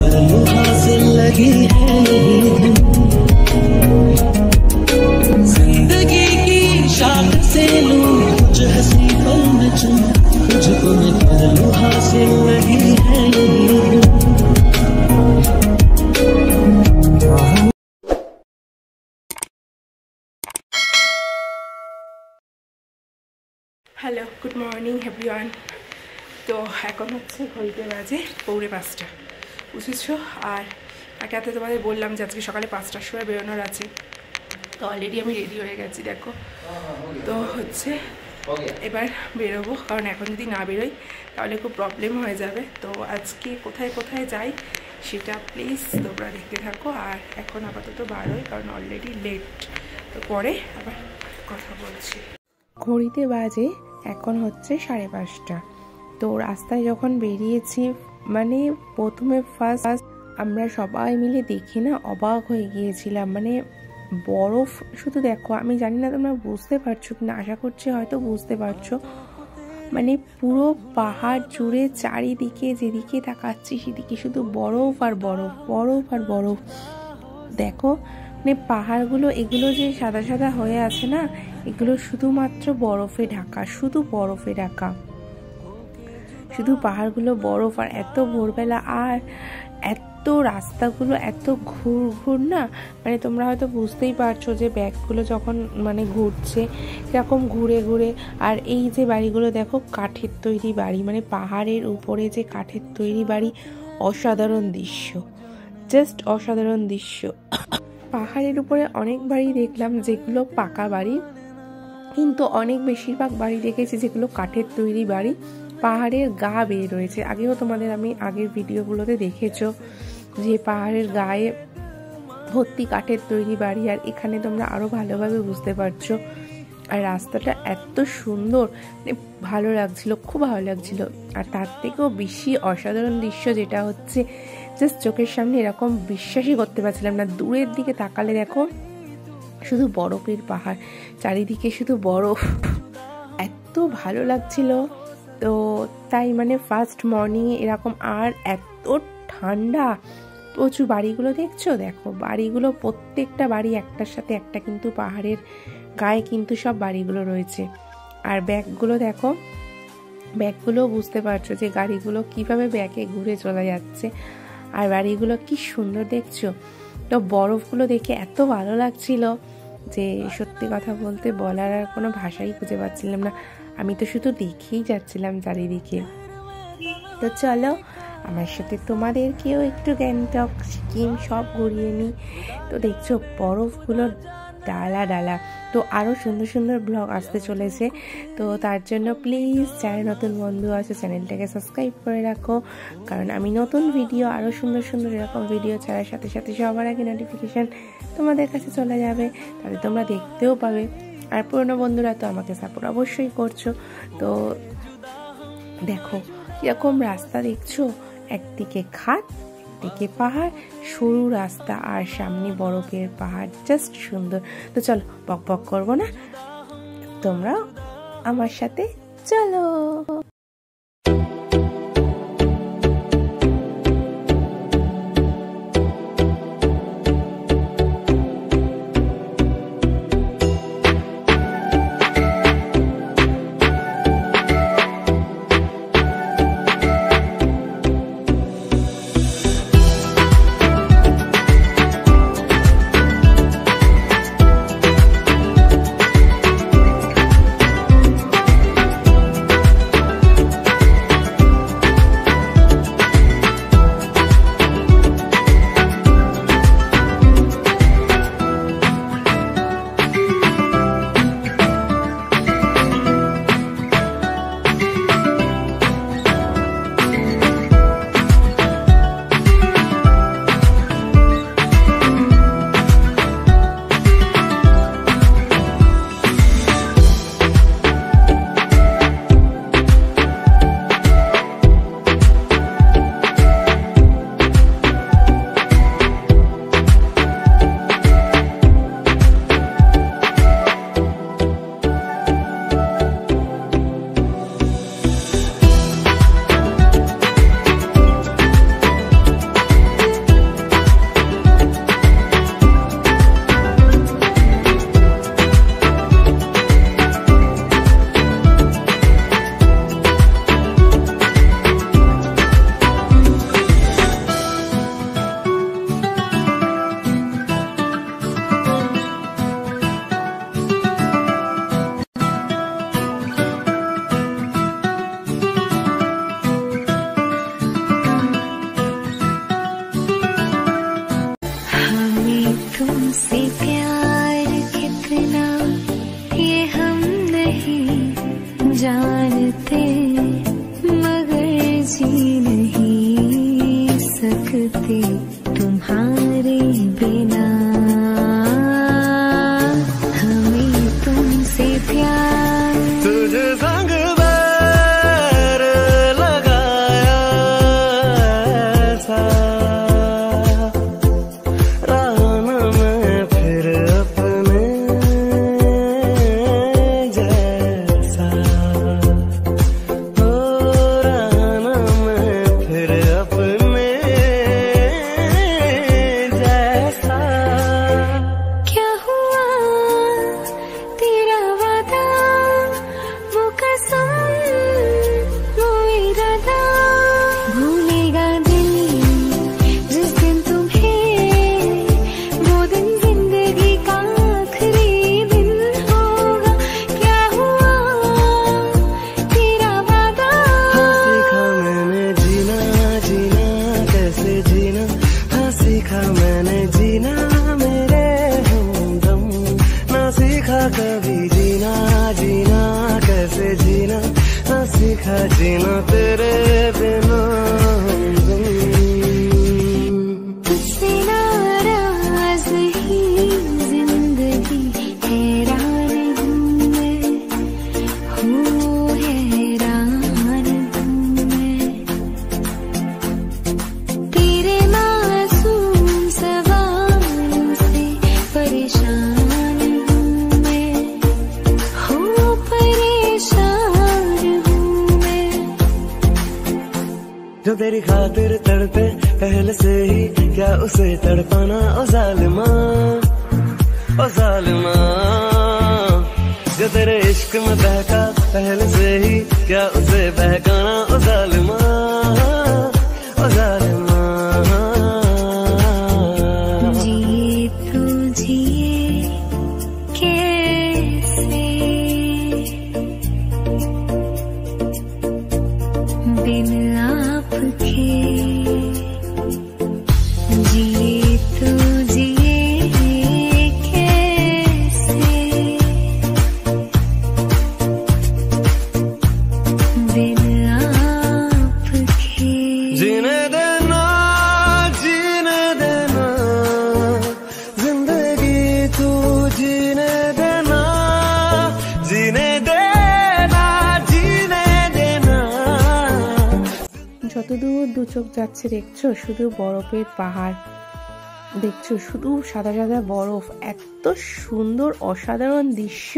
हासिल लगी है जिंदगी की शाख से लूं कुछ हंसी पल में चूं तुझको मैं कर लूं हासिल लगी है হ্যালো গুড মর্নিং এভরিওয়ান। তো এখন হচ্ছে ঘড়িতে বাজে 4:05 বুঝেছো। আর আগে তোমাদের বললাম যে আজকে সকালে 5টার সময় বেরোনোর আছে, তো অলরেডি আমি রেডি হয়ে গেছি দেখো। তো হচ্ছে এবার বেরোবো, কারণ এখন যদি না বেরোই তাহলে খুব প্রবলেম হয়ে যাবে। তো আজকে কোথায় কোথায় যাই সেটা প্লিজ তোমরা দেখতে থাকো। আর এখন আপাতত বারোই, কারণ অলরেডি লেট, তো পরে আবার কথা বলছি। ঘড়িতে বাজে এখন হচ্ছে 5:30। তো রাস্তায় যখন বেরিয়েছি, মানে প্রথমে ফার্স্ট আমরা সবাই মিলে দেখে না অবাক হয়ে গিয়েছিলাম। মানে বরফ শুধু দেখো, আমি জানি না তোমরা বুঝতে পারছো কিনা, আশা করছি হয়তো বুঝতে পারছো। মানে পুরো পাহাড় জুড়ে চারিদিকে যেদিকে তাকাচ্ছি সেদিকে শুধু বরফ আর বরফ, বরফ আর বরফ। দেখো মানে পাহাড়গুলো, এগুলো যে সাদা সাদা হয়ে আছে না, এগুলো শুধুমাত্র বরফে ঢাকা, শুধু বরফে ঢাকা, শুধু পাহাড়গুলো বরফ। আর এত ভোরবেলা, আর এত রাস্তাগুলো এত ঘুর না, মানে তোমরা হয়তো বুঝতেই পারছো যে ব্যাগগুলো যখন মানে ঘুরছে এরকম ঘুরে ঘুরে। আর এই যে বাড়িগুলো দেখো, কাঠের তৈরি বাড়ি, মানে পাহাড়ের উপরে যে কাঠের তৈরি বাড়ি, অসাধারণ দৃশ্য, জাস্ট অসাধারণ দৃশ্য। পাহাড়ের উপরে অনেক বাড়ি দেখলাম যেগুলো পাকা বাড়ি, কিন্তু অনেক বেশিরভাগ বাড়ি দেখেছি যেগুলো কাঠের তৈরি বাড়ি, পাহাড়ের গা বেয়ে রয়েছে। আগেও তোমাদের আমি আগের ভিডিওগুলোতে দেখেছো যে পাহাড়ের গায়ে ভর্তি কাঠের তৈরি বাড়ি। আর এখানে তোমরা আরো ভালোভাবে বুঝতে পারছো। আর রাস্তাটা এত সুন্দর, মানে ভালো লাগছিল, খুব ভালো লাগছিল। আর তার থেকেও বেশি অসাধারণ দৃশ্য যেটা হচ্ছে, জাস্ট চোখের সামনে এরকম বিশ্বাসই করতে পারছিলাম না। দূরের দিকে তাকালে দেখো শুধু বরফের পাহাড়, চারিদিকে শুধু বরফ, এত ভালো লাগছিল। তো তাই মানে ফার্স্ট মর্নিংয়ে এরকম, আর এত ঠান্ডা। প্রচুর বাড়িগুলো দেখছো, দেখো বাড়িগুলো, প্রত্যেকটা বাড়ি একটার সাথে একটা কিন্তু পাহাড়ের গায়ে কিন্তু সব বাড়িগুলো রয়েছে। আর ব্যাগগুলো দেখো, ব্যাগগুলো বুঝতে পারছো যে গাড়িগুলো কিভাবে ব্যাগে ঘুরে চলে যাচ্ছে। আর বাড়িগুলো কি সুন্দর দেখছো। তো বরফগুলো দেখে এত ভালো লাগছিল যে সত্যি কথা বলতে বলার আর কোনো ভাষাই খুঁজে পাচ্ছিলাম না। আমি তো শুধু দেখেই যাচ্ছিলাম চারিদিকে। তো চলো আমার সাথে তোমাদেরকেও একটু গ্যাংটক, সিকিম সব ঘুরিয়ে নিই। তো দেখছো বরফগুলোর ডালা ডালা। তো আরও সুন্দর সুন্দর ব্লগ আসতে চলেছে, তো তার জন্য প্লিজ যারা নতুন বন্ধু আছে চ্যানেলটাকে সাবস্ক্রাইব করে রাখো, কারণ আমি নতুন ভিডিও, আরও সুন্দর সুন্দর এরকম ভিডিও ছাড়ার সাথে সাথে সবার আগে নোটিফিকেশান তোমাদের কাছে চলে যাবে, তাহলে তোমরা দেখতেও পাবে। আর পুরনো বন্ধুরা তো আমাকে সাপোর্ট অবশ্যই করছো। তো দেখো এরকম রাস্তা দেখছো, একদিকে খাদ, একদিকে পাহাড়, সরু রাস্তা, আর সামনে বরফের পাহাড়, জাস্ট সুন্দর। তো চলো বক বক করবো না, তোমরা আমার সাথে চলো। तुमसे प्यार कितना ये हम नहीं जानते, मगर जी नहीं सकते तुम्हारे बिना। हमें तुमसे प्यार तुझे संग बैर लगाया ऐसा, राना मैं फिर अपने जैसा, ओ राना मैं फिर अपने जैसा। क्या हुआ तेरा वादा, वो कसम वो इरादा, भूलेगा दिल जिस दिन तुम्हें, वो दिन जिंदगी का आखिरी दिन होगा। क्या हुआ तेरा वादा, हाँ सीखा मैंने जीना, जीना कैसे जीना, हाँ सीखा मैंने जीना मेरे हमदम, ना सीखा कभी जीना, जीना कैसे जीना, ना सीखा जीना तेरे बिना हमदम। तुझसे नाराज ही जिंदगी हैरान हूँ मैं, हैरान हूँ मैं। तेरे मासूम सवालों से परेशान हूँ मैं, परेशान हूँ मैं। जो तेरी खातिर तड़पे पहले से ही, क्या उसे तड़पाना ओ जालिमा, ओ जालिमा। जो तेरे इश्क में बहका पहले से ही, क्या उसे बहकाना ओ जालिमा, ओ जालिमा। जिए तो जिए कैसे बिन आपके, जिए तो जिए कैसे बिन आपके। जीने देना, जीने देना जिंदगी तू जीने देना, जीने देना, जीने देना। যতদূর দু চোখ যাচ্ছে দেখছো শুধু বরফের পাহাড়, দেখছো শুধু সাদা সাদা বরফ, এত সুন্দর অসাধারণ দৃশ্য,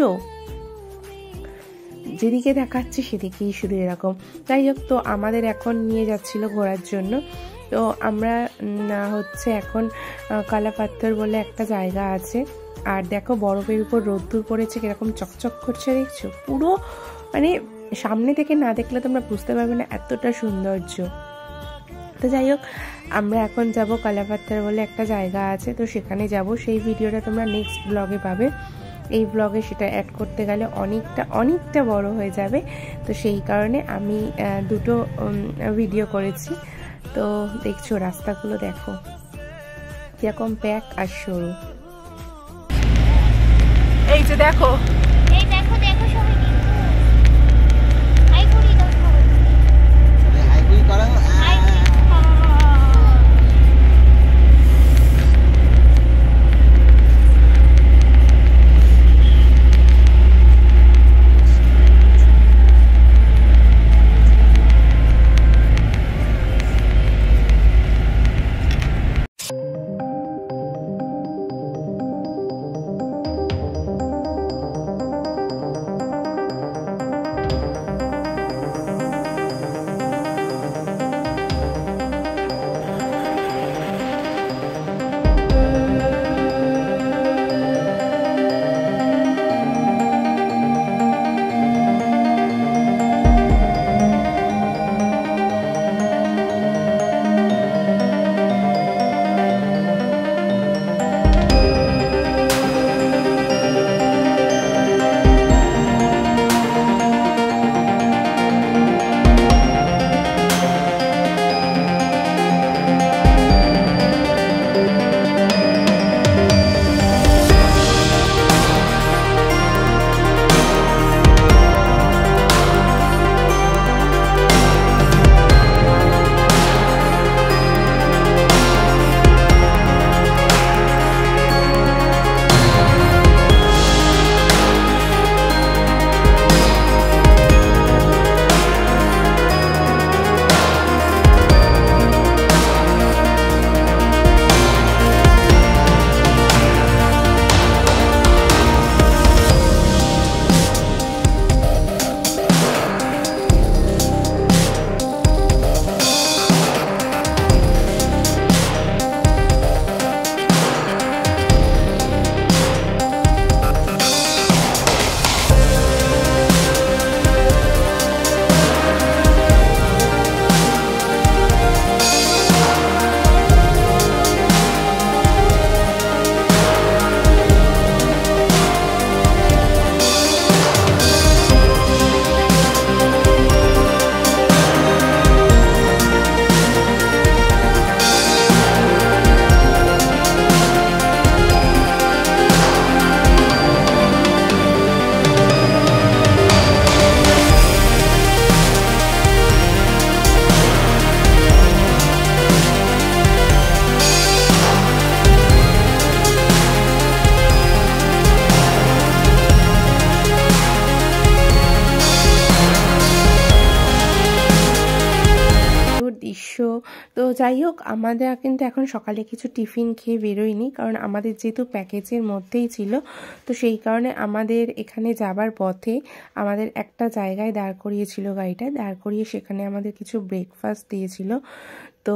যেদিকে দেখাচ্ছে সেদিকেই শুধু এরকম। যাই হোক, তো আমাদের এখন নিয়ে যাচ্ছিল ঘোরার জন্য। তো আমরা হচ্ছে এখন কালাপাথর বলে একটা জায়গা আছে, আর দেখো বরফের উপর রোদ্দুর পড়েছে কিরকম চকচক করছে, দেখছো পুরো, মানে সামনে থেকে না দেখলে তোমরা বুঝতে পারবে না এতটা সৌন্দর্য। তো যাই হোক, আমরা এখন যাব কালাপাথর বলে একটা জায়গা আছে, তো সেখানে যাব। সেই ভিডিওটা তোমরা নেক্সট ব্লগে পাবে। এই ব্লগে সেটা অ্যাড করতে গেলে অনেকটা বড় হয়ে যাবে, তো সেই কারণে আমি দুটো ভিডিও করেছি। তো দেখছো রাস্তাগুলো দেখো কিরকম প্যাক আর সরু। এই যে দেখো, এই দেখো দেখো সবাই কিন্তু হাই করি দাও সবাই, হাই করি করো। হাই করি। দৃশ্য। তো যাই হোক, আমাদের কিন্তু এখন সকালে কিছু টিফিন খেয়ে বেরোয়নি, কারণ আমাদের যেহেতু প্যাকেজের মধ্যেই ছিল, তো সেই কারণে আমাদের এখানে যাবার পথে আমাদের একটা জায়গায় দাঁড় করিয়েছিল গাড়িটা, দাঁড় করিয়ে সেখানে আমাদের কিছু ব্রেকফাস্ট দিয়েছিল। তো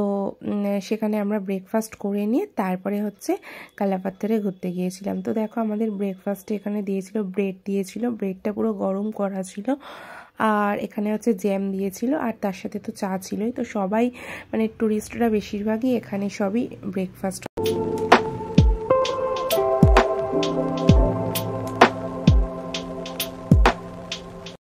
সেখানে আমরা ব্রেকফাস্ট করে নিয়ে তারপরে হচ্ছে কালাপাত্তরে ঘুরতে গিয়েছিলাম। তো দেখো আমাদের ব্রেকফাস্টে এখানে দিয়েছিল ব্রেড দিয়েছিল, ব্রেডটা পুরো গরম করা ছিল, আর এখানে হচ্ছে জ্যাম দিয়েছিল, আর তার সাথে তো চা ছিলই। তো সবাই মানে টুরিস্টরা বেশিরভাগই এখানে সবই ব্রেকফাস্ট